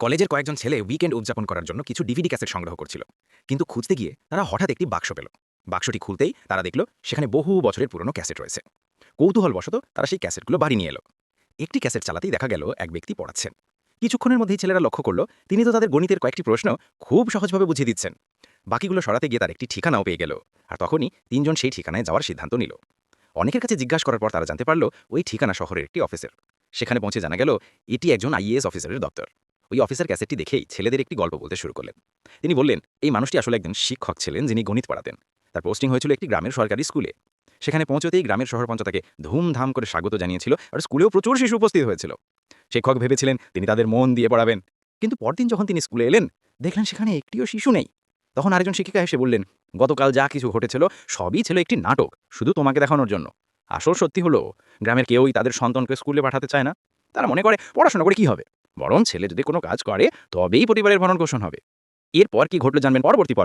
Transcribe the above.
কলেজের কয়েকজন ছেলে উইকেন্ড উদযাপন করার জন্য কিছু ডিভিডি ক্যাসেট সংগ্রহ করছিল, কিন্তু খুঁজতে গিয়ে তারা হঠাৎ একটি বাক্স পেল। বাক্সটি খুলতেই তারা দেখল সেখানে বহু বছরের পুরনো ক্যাসেট রয়েছে। কৌতূহলবশত তারা সেই ক্যাসেটগুলো বাড়ি নিয়ে এলো। একটি ক্যাসেট চালাতেই দেখা গেল এক ব্যক্তি পড়াচ্ছেন। কিছুক্ষণের মধ্যেই ছেলেরা লক্ষ্য করলো তিনি তো তাদের গণিতের কয়েকটি প্রশ্ন খুব সহজভাবে বুঝিয়ে দিচ্ছেন। বাকিগুলো সরাতে গিয়ে তার একটি ঠিকানাও পেয়ে গেল। আর তখনই তিনজন সেই ঠিকানায় যাওয়ার সিদ্ধান্ত নিল। অনেকের কাছে জিজ্ঞাসা করার পর তারা জানতে পারলো ওই ঠিকানা শহরের একটি অফিসের। সেখানে পৌঁছে জানা গেল এটি একজন আইএএস অফিসারের দপ্তর। ওই অফিসার ক্যাসেটটি দেখেই ছেলেদের একটি গল্প বলতে শুরু করলেন। তিনি বললেন এই মানুষটি আসলে একজন শিক্ষক ছিলেন যিনি গণিত পড়াতেন। তার পোস্টিং হয়েছিল একটি গ্রামের সরকারি স্কুলে। সেখানে পৌঁছতেই গ্রামের সরপঞ্চ তাকে ধুমধাম করে স্বাগত জানিয়েছিল, আর স্কুলেও প্রচুর শিশু উপস্থিত হয়েছিল। শিক্ষক ভেবেছিলেন তিনি তাদের মন দিয়ে পড়াবেন, কিন্তু পরদিন যখন তিনি স্কুলে এলেন দেখলেন সেখানে একটিও শিশু নেই। তখন আরেকজন শিক্ষিকা এসে বললেন, গতকাল যা কিছু ঘটেছিল সবই ছিল একটি নাটক, শুধু তোমাকে দেখানোর জন্য। আসল সত্যি হলো গ্রামের কেউই তাদের সন্তানকে স্কুলে পাঠাতে চায় না। তারা মনে করে পড়াশোনা করে কি হবে, বরং ছেলে যদি কোনো কাজ করে তবেই পরিবারের ভরণ পোষণ হবে। এরপর কি ঘটলো জানবেন পরবর্তী পর্বে।